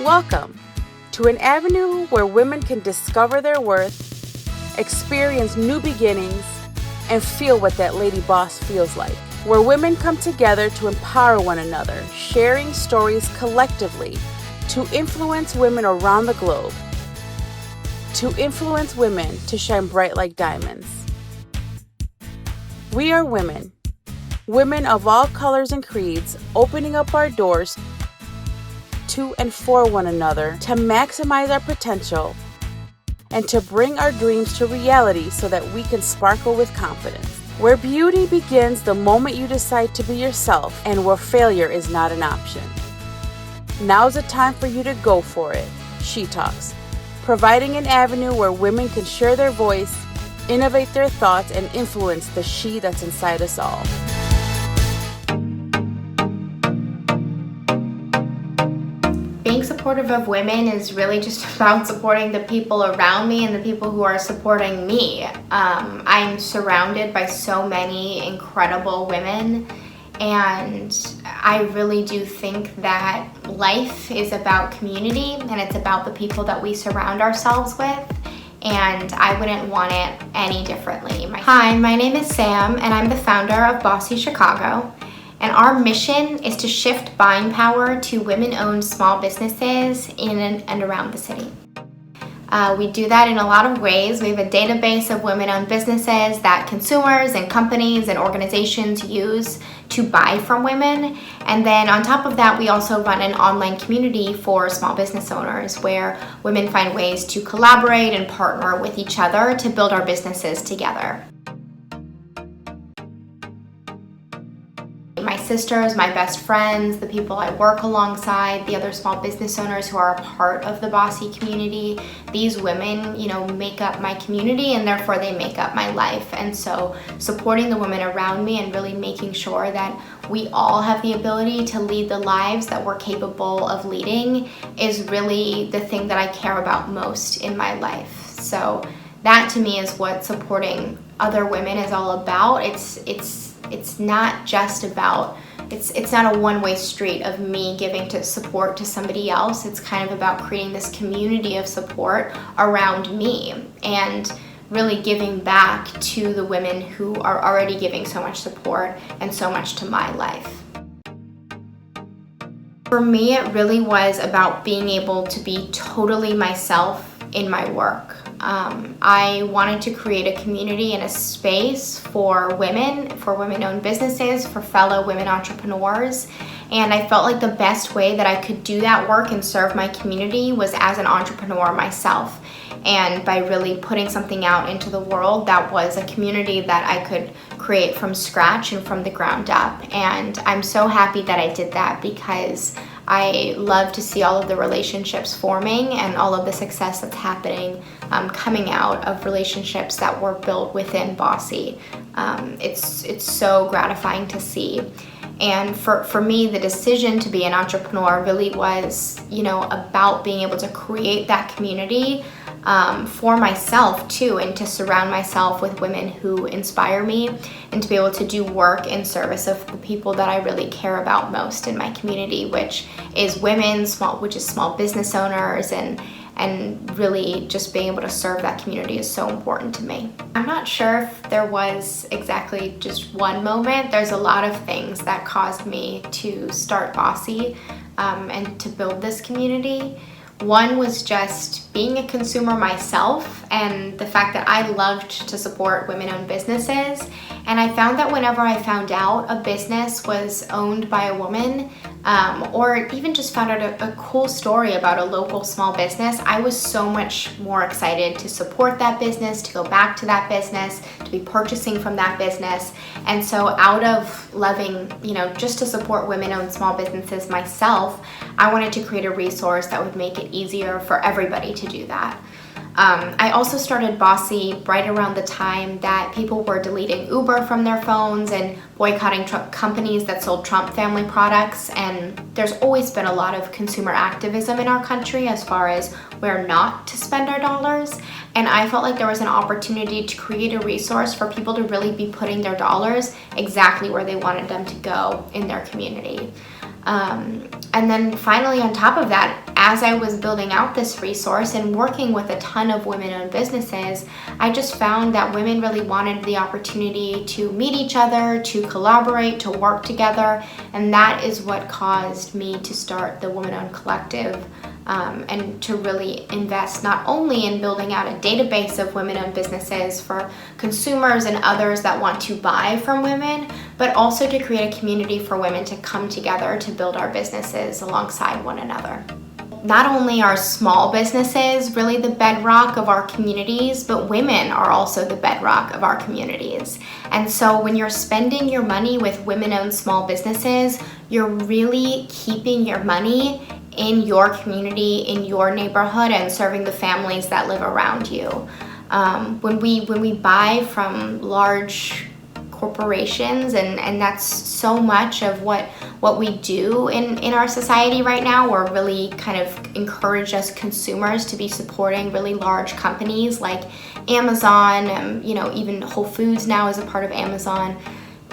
Welcome to an avenue where women can discover their worth, experience new beginnings, and feel what that lady boss feels like. Where women come together to empower one another, sharing stories collectively to influence women around the globe, to influence women to shine bright like diamonds. We are women, women of all colors and creeds, opening up our doors to and for one another to maximize our potential and to bring our dreams to reality so that we can sparkle with confidence. Where beauty begins the moment you decide to be yourself and where failure is not an option. Now's the time for you to go for it. She Talks, providing an avenue where women can share their voice, innovate their thoughts, and influence the she that's inside us all. Being supportive of women is really just about supporting the people around me and the people who are supporting me. I'm surrounded by so many incredible women, and I really do think that life is about community and it's about the people that we surround ourselves with, and I wouldn't want it any differently. Hi, my name is Sam and I'm the founder of Bossy Chicago. And our mission is to shift buying power to women-owned small businesses in and around the city. We do that in a lot of ways. We have a database of women-owned businesses that consumers and companies and organizations use to buy from women. And then on top of that, we also run an online community for small business owners where women find ways to collaborate and partner with each other to build our businesses together. My sisters, my best friends, the people I work alongside, the other small business owners who are a part of the Bossy community, these women, make up my community and therefore they make up my life. And so supporting the women around me and really making sure that we all have the ability to lead the lives that we're capable of leading is really the thing that I care about most in my life. So that to me is what supporting other women is all about. It's not just about, it's not a one-way street of me giving to support to somebody else. It's kind of about creating this community of support around me and really giving back to the women who are already giving so much support and so much to my life. For me, it really was about being able to be totally myself in my work. I wanted to create a community and a space for women-owned businesses, for fellow women entrepreneurs. And I felt like the best way that I could do that work and serve my community was as an entrepreneur myself. And by really putting something out into the world that was a community that I could create from scratch and from the ground up. And I'm so happy that I did that because I love to see all of the relationships forming and all of the success that's happening coming out of relationships that were built within Bossy. It's so gratifying to see. And for me, the decision to be an entrepreneur really was, about being able to create that community for myself too, and to surround myself with women who inspire me and to be able to do work in service of the people that I really care about most in my community, which is women, small business owners, and really just being able to serve that community is so important to me. I'm not sure if there was exactly just one moment. There's a lot of things that caused me to start Bossy and to build this community. One was just being a consumer myself and the fact that I loved to support women-owned businesses. And I found that whenever I found out a business was owned by a woman, or even just found out a cool story about a local small business, I was so much more excited to support that business, to go back to that business, to be purchasing from that business. And so out of loving, just to support women-owned small businesses myself, I wanted to create a resource that would make it easier for everybody to do that. I also started Bossy right around the time that people were deleting Uber from their phones and boycotting companies that sold Trump family products. And there's always been a lot of consumer activism in our country as far as where not to spend our dollars. And I felt like there was an opportunity to create a resource for people to really be putting their dollars exactly where they wanted them to go in their community. And then finally, on top of that, as I was building out this resource and working with a ton of women-owned businesses, I just found that women really wanted the opportunity to meet each other, to collaborate, to work together, and that is what caused me to start the Women-Owned Collective, and to really invest not only in building out a database of women-owned businesses for consumers and others that want to buy from women, but also to create a community for women to come together to build our businesses alongside one another. Not only are small businesses really the bedrock of our communities, but women are also the bedrock of our communities. And so when you're spending your money with women-owned small businesses, you're really keeping your money in your community, in your neighborhood, and serving the families that live around you. When we buy from large corporations, and that's so much of what we do in our society right now. We're really kind of encourage us consumers to be supporting really large companies like Amazon, even Whole Foods now is a part of Amazon.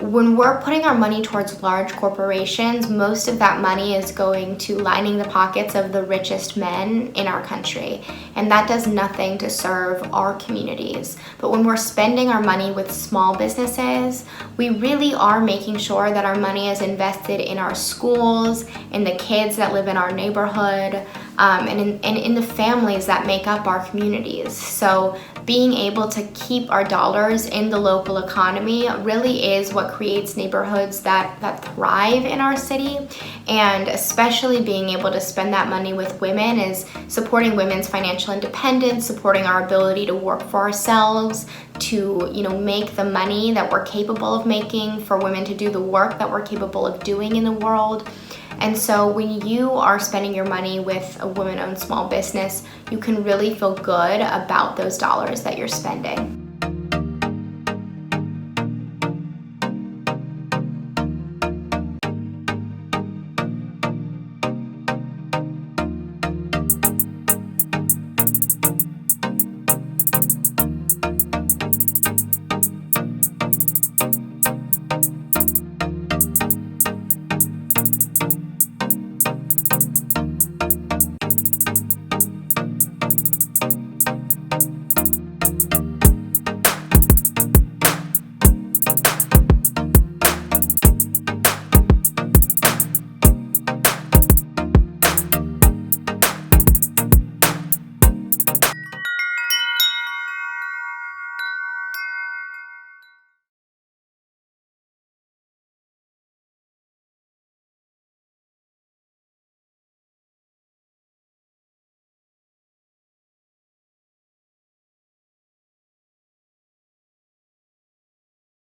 When we're putting our money towards large corporations, most of that money is going to lining the pockets of the richest men in our country, and that does nothing to serve our communities. But when we're spending our money with small businesses, we really are making sure that our money is invested in our schools, in the kids that live in our neighborhood, and in the families that make up our communities. So being able to keep our dollars in the local economy really is what creates neighborhoods that thrive in our city. And especially being able to spend that money with women is supporting women's financial independence, supporting our ability to work for ourselves, to make the money that we're capable of making, for women to do the work that we're capable of doing in the world. And so when you are spending your money with a women-owned small business, you can really feel good about those dollars that you're spending.